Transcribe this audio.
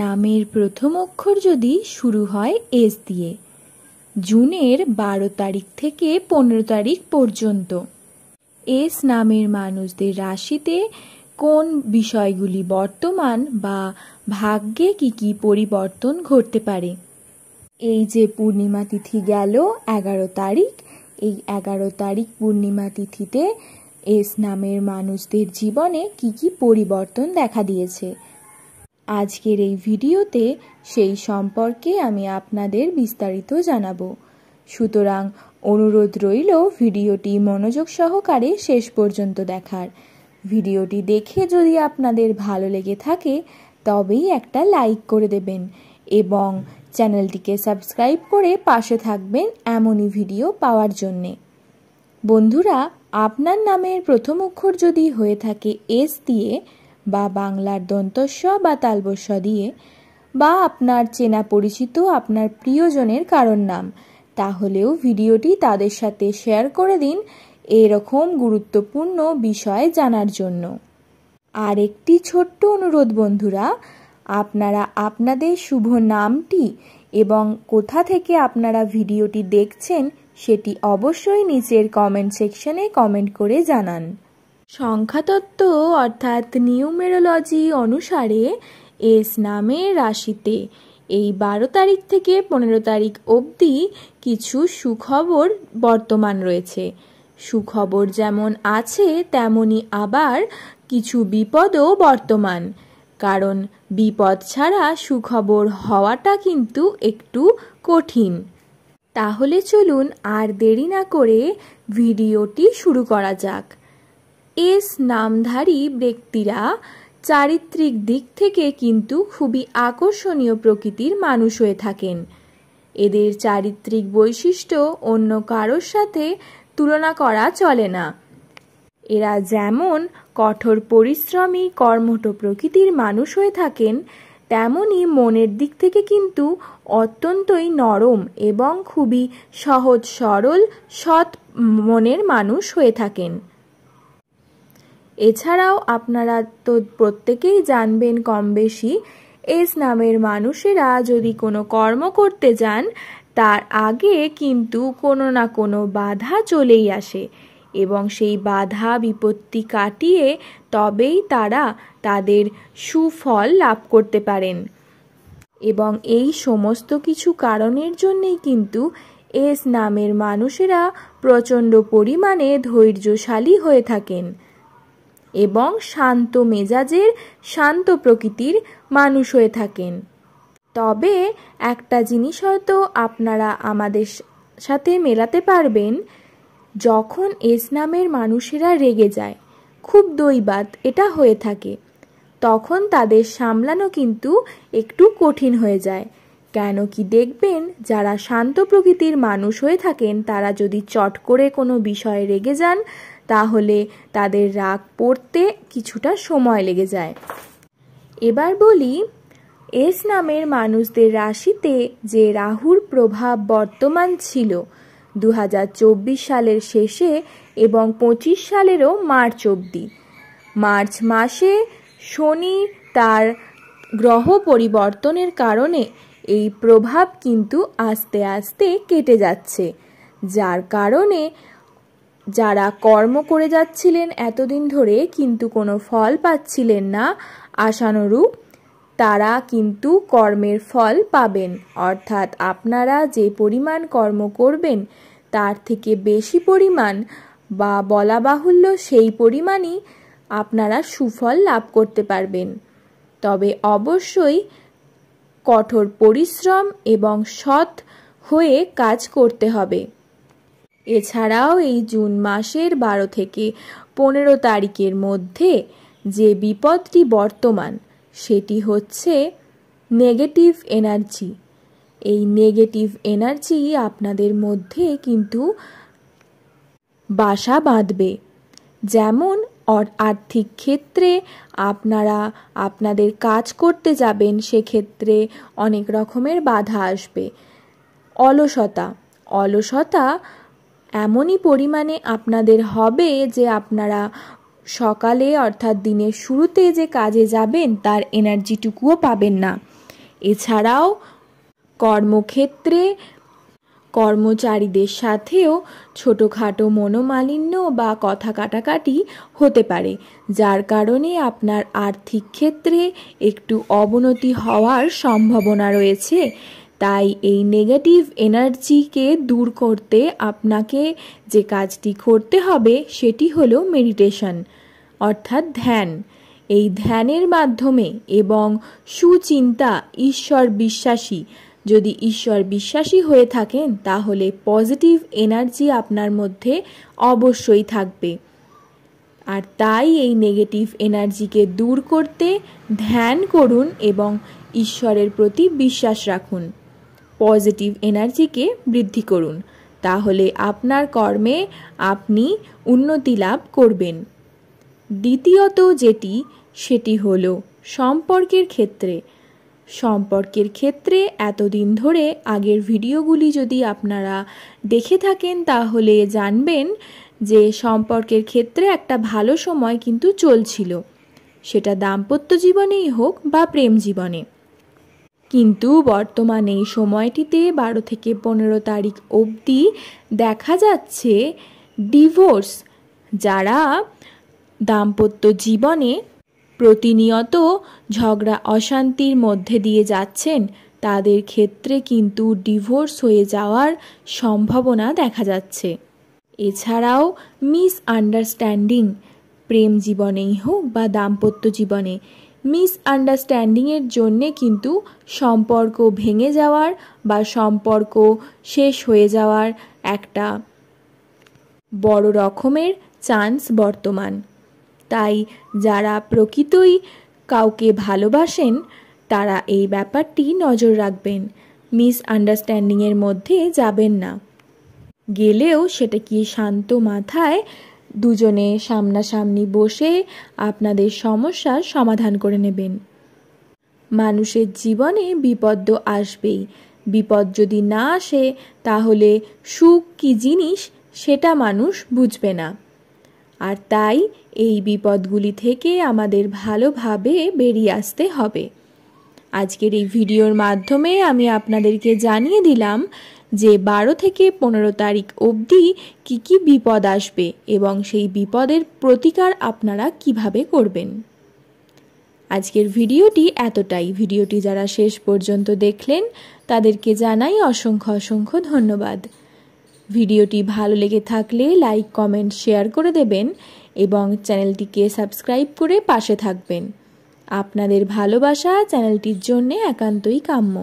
নামের প্রথম অক্ষর যদি শুরু হয় এস দিয়ে, জুনের 12 তারিখ থেকে 15 তারিখ পর্যন্ত এস নামের মানুষদের রাশিতে কোন বিষয়গুলি বর্তমান বা ভাগ্যে কি পরিবর্তন ঘটতে পারে। এই যে পূর্ণিমা তিথি গেল 11 তারিখ, এই 11 তারিখ পূর্ণিমা তিথিতে এস নামের মানুষদের জীবনে কি পরিবর্তন দেখা দিয়েছে, আজকের এই ভিডিওতে সেই সম্পর্কে আমি আপনাদের বিস্তারিত জানাবো। সুতরাং অনুরোধ রইল ভিডিওটি মনোযোগ সহকারে শেষ পর্যন্ত দেখার। ভিডিওটি দেখে যদি আপনাদের ভালো লেগে থাকে তবেই একটা লাইক করে দেবেন এবং চ্যানেলটিকে সাবস্ক্রাইব করে পাশে থাকবেন এমনই ভিডিও পাওয়ার জন্যে। বন্ধুরা, আপনার নামের প্রথম অক্ষর যদি হয়ে থাকে এস দিয়ে বা বাংলার দন্তস্ব বা তালবস্য দিয়ে, বা আপনার চেনা পরিচিত আপনার প্রিয়জনের কারোর নাম, তাহলেও ভিডিওটি তাদের সাথে শেয়ার করে দিন এরকম গুরুত্বপূর্ণ বিষয় জানার জন্য। আর একটি ছোট্ট অনুরোধ বন্ধুরা, আপনারা আপনাদের শুভ নামটি এবং কোথা থেকে আপনারা ভিডিওটি দেখছেন সেটি অবশ্যই নিচের কমেন্ট সেকশনে কমেন্ট করে জানান। সংখ্যাতত্ত্ব অর্থাৎ নিউমেরোলজি অনুসারে এস নামের রাশিতে এই 12 তারিখ থেকে 15 তারিখ অবধি কিছু সুখবর বর্তমান রয়েছে। সুখবর যেমন আছে তেমনি আবার কিছু বিপদও বর্তমান, কারণ বিপদ ছাড়া সুখবর হওয়াটা কিন্তু একটু কঠিন। তাহলে চলুন আর দেরি না করে ভিডিওটি শুরু করা যাক। এস নামধারী ব্যক্তিরা চারিত্রিক দিক থেকে কিন্তু খুবই আকর্ষণীয় প্রকৃতির মানুষ হয়ে থাকেন। এদের চারিত্রিক বৈশিষ্ট্য অন্য কারোর সাথে তুলনা করা চলে না। এরা যেমন কঠোর পরিশ্রমী কর্মঠ প্রকৃতির মানুষ হয়ে থাকেন, তেমনি মনের দিক থেকে কিন্তু অত্যন্তই নরম এবং খুবই সহজ সরল সৎ মনের মানুষ হয়ে থাকেন। এছাড়াও আপনারা তো প্রত্যেকেই জানবেন কম বেশি, এস নামের মানুষেরা যদি কোনো কর্ম করতে যান তার আগে কিন্তু কোনো না কোনো বাধা চলেই আসে এবং সেই বাধা বিপত্তি কাটিয়ে তবেই তারা তাদের সুফল লাভ করতে পারেন। এবং এই সমস্ত কিছু কারণের জন্যেই কিন্তু এস নামের মানুষেরা প্রচণ্ড পরিমাণে ধৈর্যশালী হয়ে থাকেন এবং শান্ত মেজাজের শান্ত প্রকৃতির মানুষ হয়ে থাকেন। তবে একটা জিনিস হয়তো আপনারা আমাদের সাথে মেলাতে পারবেন, যখন এস নামের মানুষেরা রেগে যায়, খুব দৈবাৎ এটা হয়ে থাকে, তখন তাদের সামলানো কিন্তু একটু কঠিন হয়ে যায়। কেন কি দেখবেন, যারা শান্ত প্রকৃতির মানুষ হয়ে থাকেন তারা যদি চট করে কোনো বিষয়ে রেগে যান তাহলে তাদের রাগ পড়তে কিছুটা সময় লেগে যায়। এবার বলি, এস নামের মানুষদের রাশিতে যে রাহুর প্রভাব বর্তমান ছিল 2024 সালের শেষে এবং 25 সালেরও মার্চ অবধি, মার্চ মাসে শনি তার গ্রহ পরিবর্তনের কারণে এই প্রভাব কিন্তু আস্তে আস্তে কেটে যাচ্ছে, যার কারণে যারা কর্ম করে যাচ্ছিলেন এতদিন ধরে কিন্তু কোনো ফল পাচ্ছিলেন না আশানুরূপ, তারা কিন্তু কর্মের ফল পাবেন। অর্থাৎ আপনারা যে পরিমাণ কর্ম করবেন তার থেকে বেশি পরিমাণ বা বলা বাহুল্য সেই পরিমাণই আপনারা সুফল লাভ করতে পারবেন। তবে অবশ্যই কঠোর পরিশ্রম এবং সৎ হয়ে কাজ করতে হবে। এছাড়াও এই জুন মাসের 12 থেকে 15 তারিখের মধ্যে যে বিপদটি বর্তমান সেটি হচ্ছে নেগেটিভ এনার্জি। এই নেগেটিভ এনার্জি আপনাদের মধ্যে কিন্তু বাসা বাঁধবে। যেমন আর্থিক ক্ষেত্রে আপনারা আপনাদের কাজ করতে যাবেন, সেক্ষেত্রে অনেক রকমের বাধা আসবে। অলসতা এমনই পরিমাণে আপনাদের হবে যে আপনারা সকালে অর্থাৎ দিনের শুরুতে যে কাজে যাবেন তার এনার্জিটুকুও পাবেন না। এছাড়াও কর্মক্ষেত্রে কর্মচারীদের সাথেও ছোটোখাটো মনোমালিন্য বা কথা কাটাকাটি হতে পারে, যার কারণে আপনার আর্থিক ক্ষেত্রে একটু অবনতি হওয়ার সম্ভাবনা রয়েছে। তাই এই নেগেটিভ এনার্জিকে দূর করতে আপনাকে যে কাজটি করতে হবে সেটি হলো মেডিটেশন, অর্থাৎ ধ্যান। এই ধ্যানের মাধ্যমে এবং সুচিন্তা, ঈশ্বর বিশ্বাসী, যদি ঈশ্বর বিশ্বাসী হয়ে থাকেন তাহলে পজিটিভ এনার্জি আপনার মধ্যে অবশ্যই থাকবে। আর তাই এই নেগেটিভ এনার্জিকে দূর করতে ধ্যান করুন এবং ঈশ্বরের প্রতি বিশ্বাস রাখুন। পজিটিভ এনার্জিকে বৃদ্ধি করুন, তাহলে আপনার কর্মে আপনি উন্নতি লাভ করবেন। দ্বিতীয়ত যেটি, সেটি হলো সম্পর্কের ক্ষেত্রে। সম্পর্কের ক্ষেত্রে এতদিন ধরে আগের ভিডিওগুলি যদি আপনারা দেখে থাকেন তাহলে জানবেন যে সম্পর্কের ক্ষেত্রে একটা ভালো সময় কিন্তু চলছিল, সেটা দাম্পত্য জীবনেই হোক বা প্রেম জীবনে। কিন্তু বর্তমানে এই সময়টিতে 12 থেকে 15 তারিখ অবধি দেখা যাচ্ছে ডিভোর্স। যারা দাম্পত্য জীবনে প্রতিনিয়ত ঝগড়া অশান্তির মধ্যে দিয়ে যাচ্ছেন তাদের ক্ষেত্রে কিন্তু ডিভোর্স হয়ে যাওয়ার সম্ভাবনা দেখা যাচ্ছে। এছাড়াও মিসআন্ডারস্ট্যান্ডিং, প্রেম জীবনেই হোক বা দাম্পত্য জীবনে মিসআন্ডারস্ট্যান্ডিংয়ের জন্যে কিন্তু সম্পর্ক ভেঙে যাওয়ার বা সম্পর্ক শেষ হয়ে যাওয়ার একটা বড় রকমের চান্স বর্তমান। তাই যারা প্রকৃতই কাউকে ভালোবাসেন তারা এই ব্যাপারটি নজর রাখবেন, মিসআন্ডারস্ট্যান্ডিংয়ের মধ্যে যাবেন না। গেলেও সেটা কি শান্ত মাথায় দুজনে সামনাসামনি বসে আপনাদের সমস্যার সমাধান করে নেবেন। মানুষের জীবনে বিপদ তো আসবেই, বিপদ যদি না আসে তাহলে সুখ কি জিনিস সেটা মানুষ বুঝবে না। আর তাই এই বিপদগুলি থেকে আমাদের ভালোভাবে বেরিয়ে আসতে হবে। আজকের এই ভিডিওর মাধ্যমে আমি আপনাদেরকে জানিয়ে দিলাম যে 12 থেকে 15 তারিখ অবধি কি কি বিপদ আসবে এবং সেই বিপদের প্রতিকার আপনারা কিভাবে করবেন। আজকের ভিডিওটি এতটাই। ভিডিওটি যারা শেষ পর্যন্ত দেখলেন তাদেরকে জানাই অসংখ্য অসংখ্য ধন্যবাদ। ভিডিওটি ভালো লেগে থাকলে লাইক, কমেন্ট, শেয়ার করে দেবেন এবং চ্যানেলটিকে সাবস্ক্রাইব করে পাশে থাকবেন। আপনাদের ভালোবাসা চ্যানেলটির জন্যে একান্তই কাম্য।